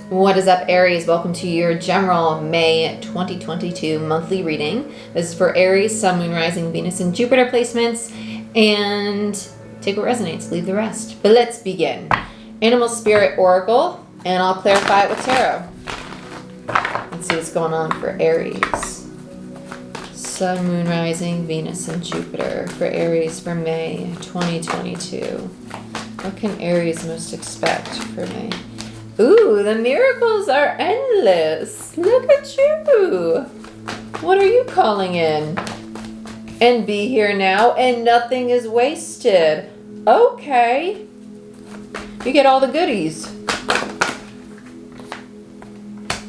What is up, Aries? Welcome to your general May 2022 monthly reading. This is for Aries, Sun, Moon, Rising, Venus, and Jupiter placements. And take what resonates, leave the rest. But let's begin. Animal Spirit Oracle, and I'll clarify it with Tarot. Let's see what's going on for Aries. Sun, Moon, Rising, Venus, and Jupiter for Aries for May 2022. What can Aries most expect for May? Ooh, the miracles are endless. Look at you. What are you calling in? And be here now, and nothing is wasted. Okay. You get all the goodies.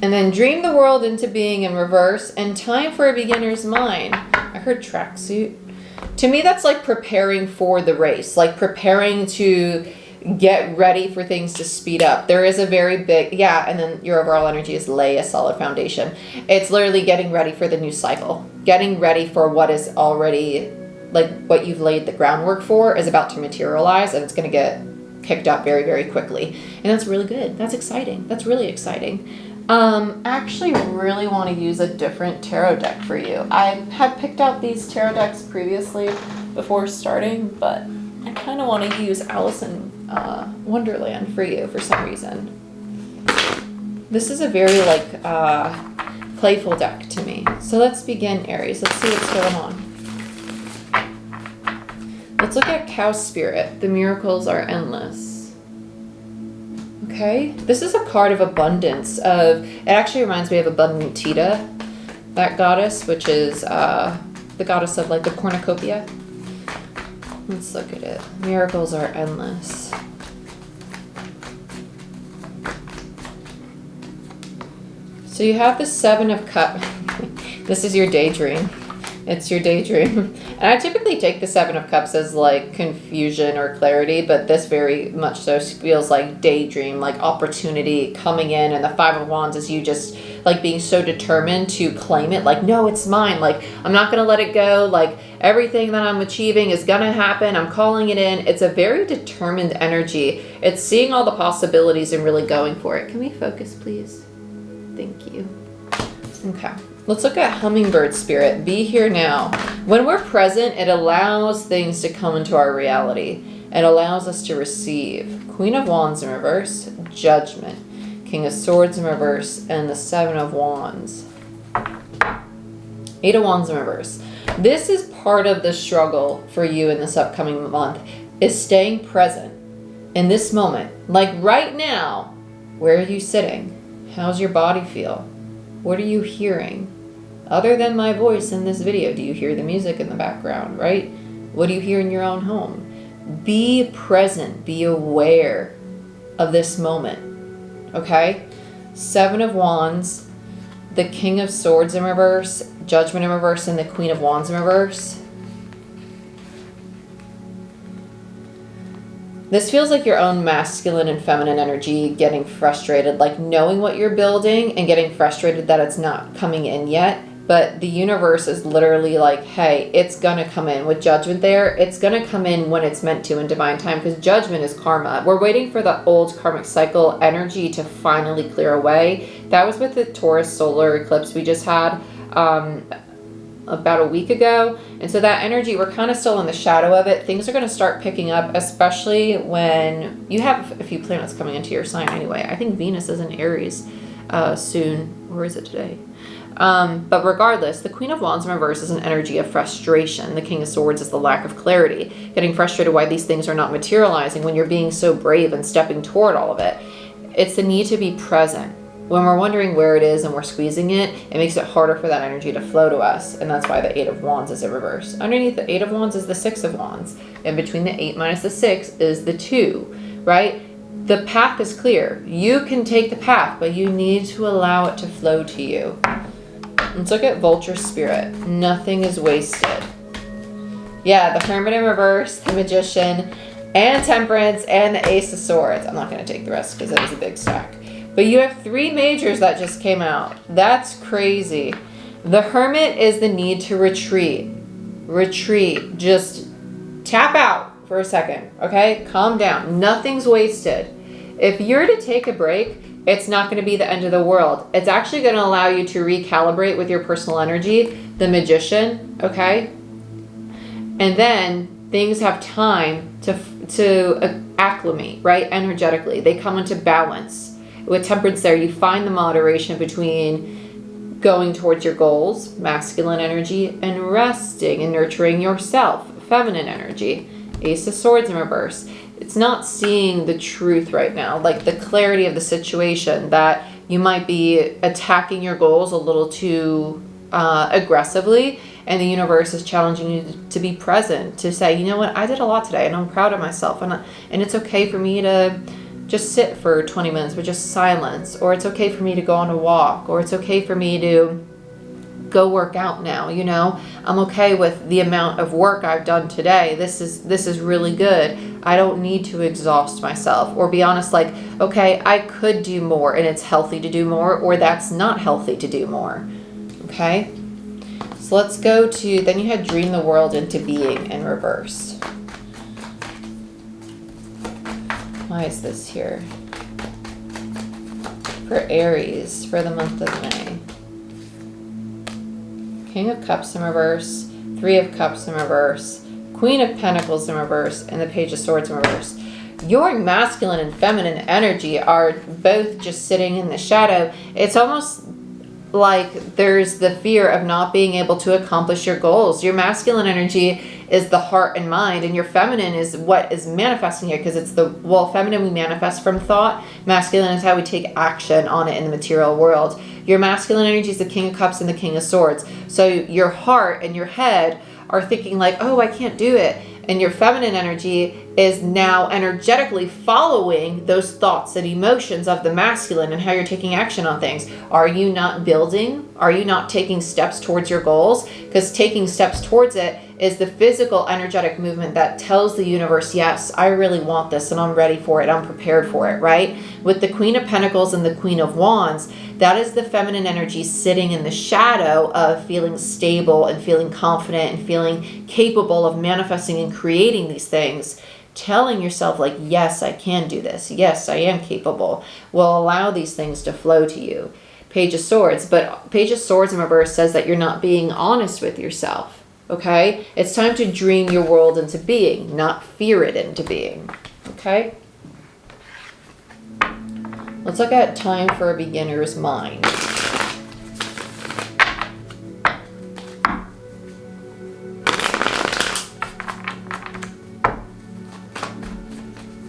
And then dream the world into being in reverse, and time for a beginner's mind. I heard tracksuit. To me, that's like preparing for the race, like preparing to get ready for things to speed up. There is a very big, and then your overall energy is lay a solid foundation. It's literally getting ready for the new cycle. Getting ready for what is already, like what you've laid the groundwork for is about to materialize, and it's going to get kicked up very, very quickly. And that's really good. That's exciting. That's really exciting. I actually really want to use a different tarot deck for you. I had picked out these tarot decks previously before starting, but I kind of want to use Alice in Wonderland for you for some reason. This is a very playful deck to me. So let's begin, Aries. Let's see what's going on. Let's look at Cow Spirit. The miracles are endless. Okay, this is a card of abundance. It actually reminds me of Abundant Tita, that goddess, which is the goddess of like the cornucopia. Let's look at it. Miracles are endless. So you have the Seven of Cups. This is your daydream. It's your daydream. And I typically take the Seven of Cups as like confusion or clarity, but this very much so feels like daydream, like opportunity coming in. And the Five of Wands is you just like being so determined to claim it. Like, no, it's mine. Like, I'm not going to let it go. Like, everything that I'm achieving is going to happen. I'm calling it in. It's a very determined energy. It's seeing all the possibilities and really going for it. Can we focus, please? Thank you. Okay. Let's look at Hummingbird Spirit. Be here now. When we're present, it allows things to come into our reality. It allows us to receive. Queen of Wands in reverse, Judgment. King of Swords in reverse, and the Seven of Wands. Eight of Wands in reverse. This is part of the struggle for you in this upcoming month, is staying present in this moment. Like right now, where are you sitting? How's your body feel? What are you hearing? Other than my voice in this video, do you hear the music in the background, right? What do you hear in your own home? Be present, be aware of this moment, okay? Seven of Wands, the King of Swords in reverse, Judgment in reverse, and the Queen of Wands in reverse. This feels like your own masculine and feminine energy getting frustrated, like knowing what you're building and getting frustrated that it's not coming in yet. But the universe is literally like, hey, it's going to come in. With Judgment there, it's going to come in when it's meant to in divine time, because Judgment is karma. We're waiting for the old karmic cycle energy to finally clear away. That was with the Taurus solar eclipse we just had about a week ago. And so that energy, we're kind of still in the shadow of it. Things are going to start picking up, especially when you have a few planets coming into your sign anyway. I think Venus is in Aries soon. Or is it today? But regardless, the Queen of Wands in reverse is an energy of frustration. The King of Swords is the lack of clarity. Getting frustrated why these things are not materializing when you're being so brave and stepping toward all of it. It's the need to be present. When we're wondering where it is and we're squeezing it, it makes it harder for that energy to flow to us. And that's why the Eight of Wands is in reverse. Underneath the Eight of Wands is the Six of Wands. And between the 8 minus the 6 is the 2, right? The path is clear. You can take the path, but you need to allow it to flow to you. Let's look at Vulture Spirit. Nothing is wasted. Yeah, the Hermit in reverse, the Magician, and Temperance, and the Ace of Swords. I'm not going to take the rest because it was a big stack. But you have 3 majors that just came out. That's crazy. The Hermit is the need to retreat. Retreat. Just tap out for a second, okay? Calm down. Nothing's wasted. If you're to take a break, It's not going to be the end of the world. It's actually going to allow you to recalibrate with your personal energy, the Magician, okay? And then things have time to acclimate, right? Energetically. They come into balance. With Temperance there, you find the moderation between going towards your goals, masculine energy, and resting and nurturing yourself, feminine energy. Ace of Swords in reverse. It's not seeing the truth right now, like the clarity of the situation, that you might be attacking your goals a little too aggressively, and the universe is challenging you to be present, to say, you know what, I did a lot today and I'm proud of myself, and it's okay for me to just sit for 20 minutes with just silence, or it's okay for me to go on a walk, or it's okay for me to go work out now, you know. I'm okay with the amount of work I've done today. This is really good. I don't need to exhaust myself, or be honest, like, okay, I could do more and it's healthy to do more, or that's not healthy to do more. Okay? So let's go to, then you had Dream the World into Being in reverse. Why is this here? For Aries, for the month of May. King of Cups in reverse, Three of Cups in reverse, Queen of Pentacles in reverse, and the Page of Swords in reverse. Your masculine and feminine energy are both just sitting in the shadow. It's almost like there's the fear of not being able to accomplish your goals. Your masculine energy is the heart and mind, and your feminine is what is manifesting here, because it's feminine we manifest from thought. Masculine is how we take action on it in the material world. Your masculine energy is the King of Cups and the King of Swords. So your heart and your head are thinking like, oh, I can't do it. And your feminine energy is now energetically following those thoughts and emotions of the masculine and how you're taking action on things. Are you not building? Are you not taking steps towards your goals? Because taking steps towards it is the physical, energetic movement that tells the universe, yes, I really want this and I'm ready for it. I'm prepared for it, right? With the Queen of Pentacles and the Queen of Wands, that is the feminine energy sitting in the shadow of feeling stable and feeling confident and feeling capable of manifesting and creating these things. Telling yourself like, yes, I can do this. Yes, I am capable. Will allow these things to flow to you. Page of Swords. But Page of Swords in reverse says that you're not being honest with yourself. Okay? It's time to dream your world into being, not fear it into being. Okay? Let's look at Time for a Beginner's Mind.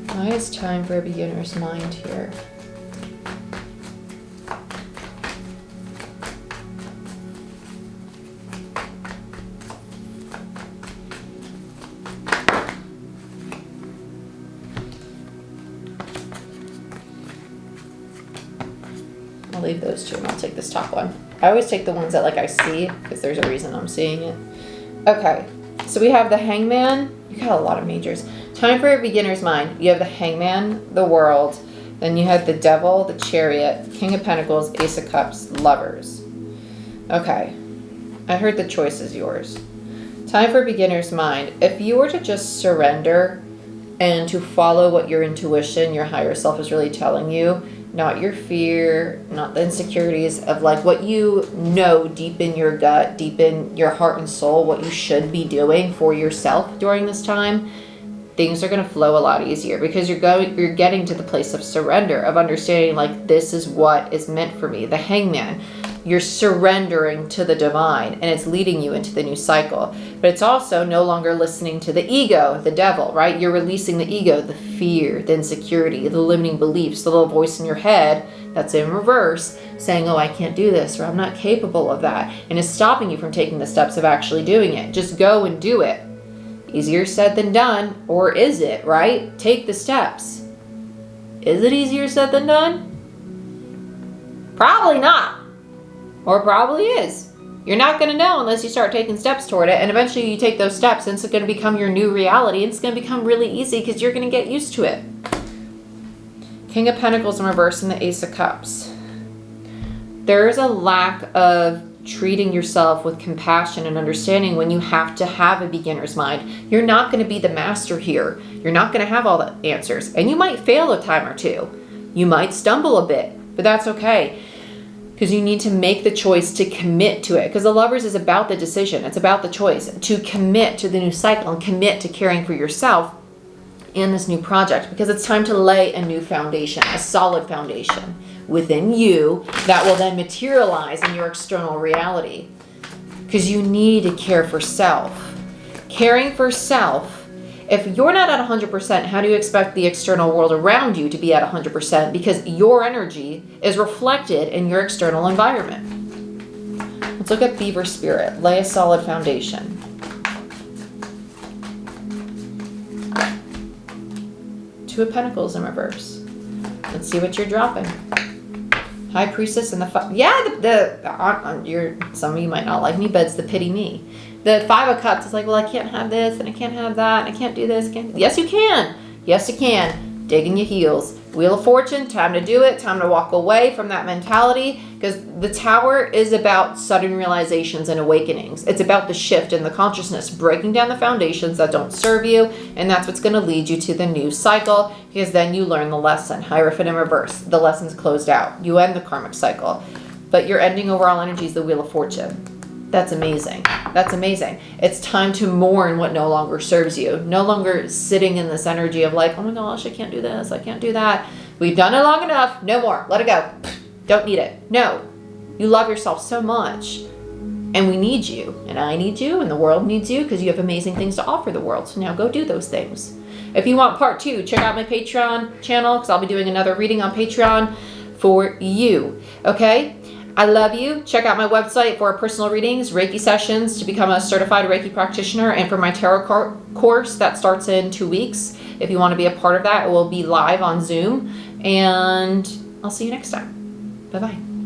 Why is Time for a Beginner's Mind here? I'll leave those two and I'll take this top one. I always take the ones that like I see, because there's a reason I'm seeing it. Okay, so we have the Hangman. You got a lot of majors. Time for a Beginner's Mind. You have the Hangman, the World. Then you have the Devil, the Chariot, King of Pentacles, Ace of Cups, Lovers. Okay, I heard the choice is yours. Time for a Beginner's Mind. If you were to just surrender and to follow what your intuition, your higher self is really telling you, not your fear, not the insecurities of like what you know deep in your gut, deep in your heart and soul, what you should be doing for yourself during this time, things are going to flow a lot easier, because you're getting to the place of surrender, of understanding like, this is what is meant for me. The Hangman, you're surrendering to the divine, and it's leading you into the new cycle. But it's also no longer listening to the ego, the devil, right? You're releasing the ego, the fear, the insecurity, the limiting beliefs, the little voice in your head that's in reverse saying, oh, I can't do this, or I'm not capable of that, and it's stopping you from taking the steps of actually doing it. Just go and do it. Easier said than done, or is it, right? Take the steps. Is it easier said than done? Probably not. Or probably is. You're not going to know unless you start taking steps toward it, and eventually you take those steps and it's going to become your new reality, and it's going to become really easy because you're going to get used to it. King of Pentacles in reverse and the Ace of Cups. There's a lack of treating yourself with compassion and understanding when you have to have a beginner's mind. You're not going to be the master here. You're not going to have all the answers, and you might fail a time or two. You might stumble a bit, but that's okay. Because you need to make the choice to commit to it. Because the Lovers is about the decision. It's about the choice to commit to the new cycle and commit to caring for yourself in this new project. Because it's time to lay a new foundation, a solid foundation within you that will then materialize in your external reality. Because you need to care for self. Caring for self. If you're not at 100%, how do you expect the external world around you to be at 100%? Because your energy is reflected in your external environment. Let's look at Beaver Spirit. Lay a solid foundation. Two of Pentacles in reverse. Let's see what you're dropping. High Priestess and the some of you might not like me, but it's the pity me. The Five of Cups is like, well, I can't have this, and I can't have that, and I can't do this. Yes, you can. Yes, you can. Dig in your heels. Wheel of Fortune, time to do it. Time to walk away from that mentality. Because the Tower is about sudden realizations and awakenings. It's about the shift in the consciousness, breaking down the foundations that don't serve you, and that's what's going to lead you to the new cycle, because then you learn the lesson. Hierophant in reverse. The lesson's closed out. You end the karmic cycle. But your ending overall energy is the Wheel of Fortune. That's amazing. That's amazing. It's time to mourn what no longer serves you. No longer sitting in this energy of like, oh my gosh, I can't do this. I can't do that. We've done it long enough. No more. Let it go. Don't need it. No. You love yourself so much. And we need you. And I need you. And the world needs you because you have amazing things to offer the world. So now go do those things. If you want part 2, check out my Patreon channel because I'll be doing another reading on Patreon for you. Okay? I love you. Check out my website for personal readings, Reiki sessions to become a certified Reiki practitioner, and for my tarot course that starts in 2 weeks. If you want to be a part of that, it will be live on Zoom. And I'll see you next time. Bye-bye.